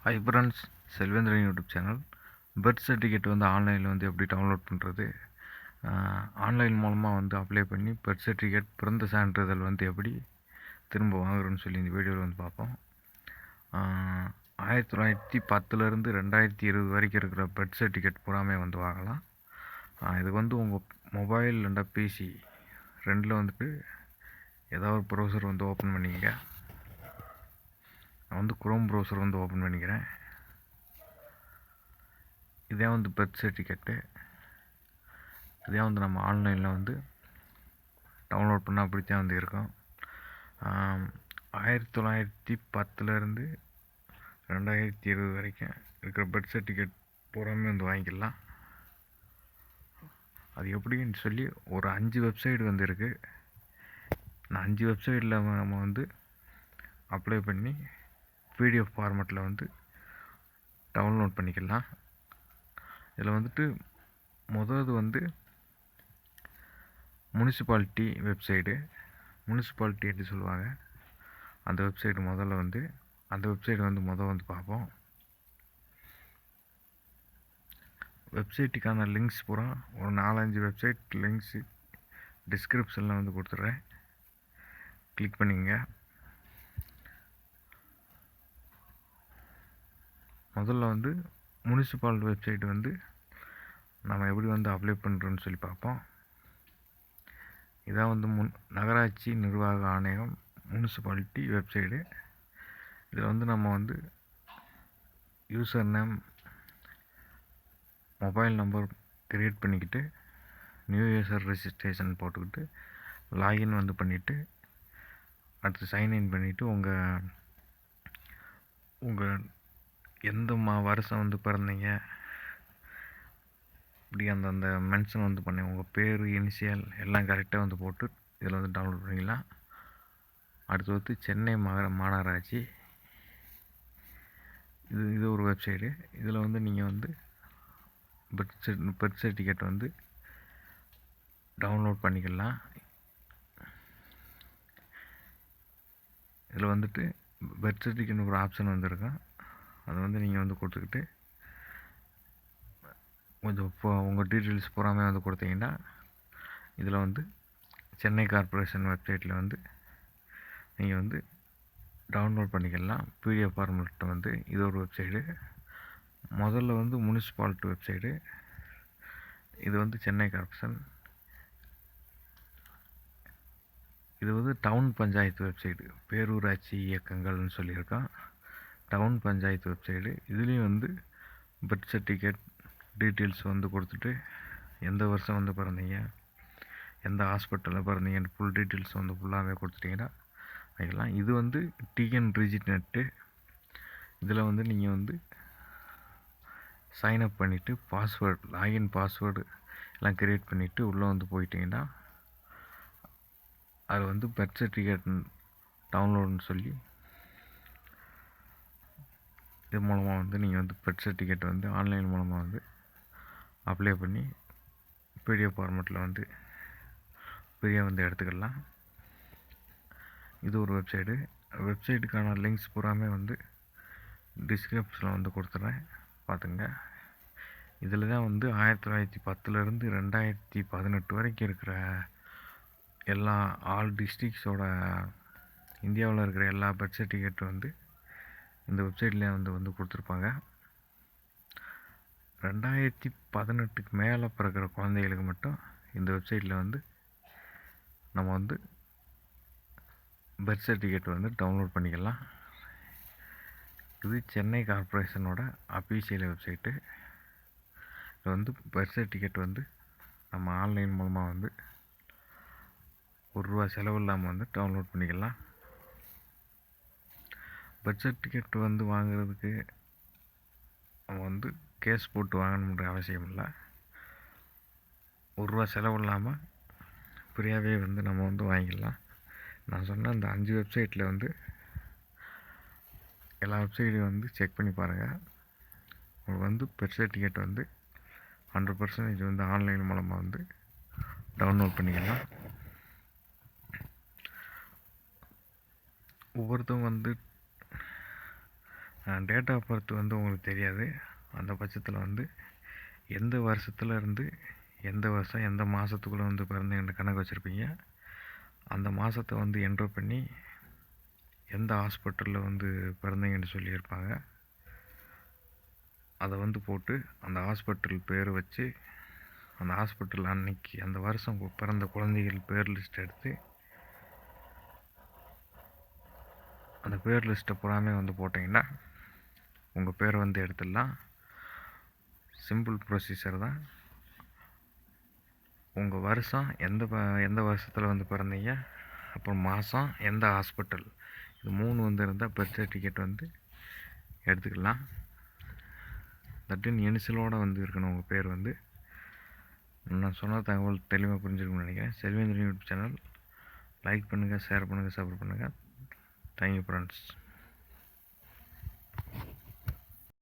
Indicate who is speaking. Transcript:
Speaker 1: Hi friends, Selvendran YouTube channel. Birth certificate வந்து ஆன்லைனில் வந்து எப்படி டவுன்லோட் பண்ணுறது, ஆன்லைன் மூலமாக வந்து அப்ளை பண்ணி பர்த் சர்டிஃபிகேட் பிறந்த சான்றிதழ் வந்து எப்படி திரும்ப வாங்குறோன்னு சொல்லி இந்த வீடியோவில் வந்து பார்ப்போம். 1910லேருந்து 2020 வரைக்கும் இருக்கிற பர்த் சர்டிஃபிகேட் பூராமே வந்து வாங்கலாம். இதுக்கு வந்து உங்கள் மொபைல் இல்லைண்டா பிசி ரெண்டில் வந்துட்டு ஏதாவது ஒரு ப்ரௌசர் வந்து ஓப்பன் பண்ணிங்க. நான் வந்து குரோம் ப்ரௌசர் வந்து ஓப்பன் பண்ணிக்கிறேன். இதே வந்து பர்த் சர்டிஃபிகேட்டு, இதே வந்து நம்ம ஆன்லைனில் வந்து டவுன்லோட் பண்ணால் அப்படித்தான் வந்து இருக்கும். 1910லேருந்து 2020 வரைக்கும் இருக்கிற பர்த் சர்டிஃபிகேட் பூராமே வந்து வாங்கிக்கலாம். அது எப்படின்னு சொல்லி ஒரு 5 வெப்சைட் வந்து இருக்குது. இந்த 5 வெப்சைட்டில் நம்ம வந்து அப்ளை பண்ணி பிடிஎஃப் ஃபார்மேட்டில் வந்து டவுன்லோட் பண்ணிக்கலாம். இதில் வந்துட்டு முதல்ல வந்து முனிசிபாலிட்டி வெப்சைட்டு எப்படி சொல்லுவாங்க, அந்த வெப்சைட்டு முதல்ல வந்து அந்த வெப்சைட் வந்து வந்து பார்ப்போம். வெப்சைட்டுக்கான லிங்க்ஸ் பூரா ஒரு 4-5 வெப்சைட் லிங்க்ஸு டிஸ்கிரிப்ஷனில் வந்து கொடுத்துட்றேன். கிளிக் பண்ணிங்க. முதல்ல வந்து முனிசிபாலிட்டி வெப்சைட் வந்து நம்ம எப்படி வந்து அப்ளை பண்ணுறோன்னு சொல்லி பார்ப்போம். இதான் வந்து நகராட்சி நிர்வாக ஆணையம் முனிசிபாலிட்டி வெப்சைடு. இதில் வந்து நம்ம வந்து user name, mobile number create பண்ணிக்கிட்டு நியூ யூசர் ரெஜிஸ்ட்ரேஷன் போட்டுக்கிட்டு லாகின் வந்து பண்ணிவிட்டு அடுத்து சைன்இன் பண்ணிவிட்டு உங்கள் எந்த வருஷம் வந்து பிறந்தீங்க இப்படி அந்த மென்ஷன் வந்து பண்ணி உங்கள் பேர், இனிஷியல் எல்லாம் கரெக்டாக வந்து போட்டு இதில் வந்து டவுன்லோட் பண்ணிக்கலாம். அடுத்து வந்து சென்னை மாநகராட்சி, இது ஒரு வெப்சைடு. இதில் வந்து நீங்கள் வந்து பர்த் சர்டிஃபிகேட் வந்து டவுன்லோட் பண்ணிக்கலாம். இதில் வந்துட்டு பர்த் சர்டிஃபிகேட்னு ஒரு ஆப்ஷன் வந்துருக்கும். அதை வந்து நீங்கள் வந்து கொடுத்துக்கிட்டு கொஞ்சம் உங்கள் டீட்டெயில்ஸ் பூராமே வந்து கொடுத்தீங்கன்னா இதில் வந்து சென்னை கார்ப்பரேஷன் வெப்சைட்டில் வந்து நீங்கள் வந்து டவுன்லோட் பண்ணிக்கலாம். பிடிஎஃப் ஃபார்மேட் வந்து இது ஒரு வெப்சைடு. முதல்ல வந்து முனிசிபாலிட்டி வெப்சைடு, இது வந்து சென்னை கார்ப்பரேஷன். இது வந்து டவுன் பஞ்சாயத்து வெப்சைடு, பேரூராட்சி இயக்கங்கள்னு சொல்லியிருக்கோம். Town panchayat website. இதுலேயும் வந்து பர்த் சர்டிஃபிகேட் டீட்டெயில்ஸ் வந்து கொடுத்துட்டு எந்த வருஷம் வந்து பிறந்தீங்க, எந்த ஹாஸ்பிட்டலில் பிறந்தீங்கன்னு ஃபுல் டீட்டெயில்ஸ் வந்து ஃபுல்லாகவே கொடுத்துட்டிங்கன்னா வைக்கலாம். இது வந்து டிஎன் ரிஜிட். இதில் வந்து நீங்கள் வந்து சைன்அப் பண்ணிவிட்டு லாகின் பாஸ்வேர்டு எல்லாம் க்ரியேட் பண்ணிவிட்டு உள்ளே வந்து போயிட்டீங்கன்னா அது வந்து பர்த் சர்டிஃபிகேட் டவுன்லோடுன்னு சொல்லி இது மூலமாக வந்து நீங்கள் வந்து பர்த் சர்டிஃபிகேட் வந்து ஆன்லைன் மூலமாக வந்து அப்ளை பண்ணி பிடிஎஃப் ஃபார்மேட்டில் வந்து ஃப்ரீயாக வந்து எடுத்துக்கலாம். இது ஒரு வெப்சைட்டுக்கான லிங்க்ஸ் பூராமே வந்து டிஸ்கிரிப்ஷனில் வந்து கொடுத்துட்றேன், பார்த்துங்க. இதில் தான் வந்து 1910லேருந்து 2018 வரைக்கும் இருக்கிற எல்லா டிஸ்ட்ரிக்ஸோட இந்தியாவில் இருக்கிற எல்லா பர்த் சர்டிஃபிகேட் வந்து இந்த வெப்சைட்லேயே வந்து கொடுத்துருப்பாங்க. 2018க்கு மேலே பிறக்கிற குழந்தைகளுக்கு மட்டும் இந்த வெப்சைட்டில் வந்து நம்ம வந்து பர்த் சர்டிஃபிகேட் வந்து டவுன்லோட் பண்ணிக்கலாம். இது சென்னை கார்ப்பரேஷனோட அஃபீஷியல் வெப்சைட்டு. இது வந்து பர்த் சர்டிஃபிகேட் வந்து நம்ம ஆன்லைன் மூலமாக வந்து ₹1 செலவு இல்லாமல் வந்து டவுன்லோட் பண்ணிக்கலாம். பர்த் சர்டிஃபிகேட் வந்து வாங்குறதுக்கு நம்ம வந்து கேஸ் போட்டு வாங்கணுன்ற அவசியம் இல்லை. ₹1 செலவு இல்லாமல் ஃப்ரீயாகவே வந்து நம்ம வந்து வாங்கிக்கலாம். நான் சொன்ன இந்த 5 வெப்சைட்டில் வந்து எல்லா வெப்சைட்டையும் வந்து செக் பண்ணி பாருங்கள். உங்களுக்கு வந்து பர்த் சர்டிஃபிகேட் வந்து 100% வந்து ஆன்லைன் மூலமாக வந்து டவுன்லோட் பண்ணிக்கலாம். ஒவ்வொருத்தவங்க வந்து டேட் ஆஃப் பர்த் வந்து உங்களுக்கு தெரியாது. அந்த பட்சத்தில் வந்து எந்த வருஷத்துல இருந்து எந்த வருஷம் எந்த மாதத்துக்குள்ளே வந்து பிறந்தீங்கன்னு கணக்கு வச்சுருப்பீங்க. அந்த மாதத்தை வந்து என்ட்ரு பண்ணி எந்த ஹாஸ்பிட்டலில் வந்து பிறந்தீங்கன்னு சொல்லியிருப்பாங்க. அதை வந்து போட்டு அந்த ஹாஸ்பிட்டல் பேர் வச்சு அந்த ஹாஸ்பிட்டல் அன்னைக்கு அந்த வருஷம் பிறந்த குழந்தைகள் பேர் லிஸ்ட் எடுத்து அந்த பேர் லிஸ்ட்டை பூராமே வந்து போட்டிங்கன்னா உங்கள் பேரை வந்து எடுத்துடலாம். சிம்பிள் ப்ரொசீஜர் தான். உங்கள் வருஷம் எந்த வருஷத்தில் வந்து பிறந்தீங்க, அப்புறம் மாதம் எந்த ஹாஸ்பிட்டல், இது 3 வந்து இருந்தால் பர்த் சர்டிஃபிகேட் வந்து எடுத்துக்கலாம். தட்டின் இனிஷியலோடு வந்து இருக்கணும் உங்கள் பேர் வந்து. நான் சொன்ன தகவல் தெளிவாக புரிஞ்சுக்கணும்னு நினைக்கிறேன். செல்வேந்திரன் யூடியூப் சேனல் லைக் பண்ணுங்கள், ஷேர் பண்ணுங்கள், சப்ஸ்கிரைப் பண்ணுங்கள். Thank you friends.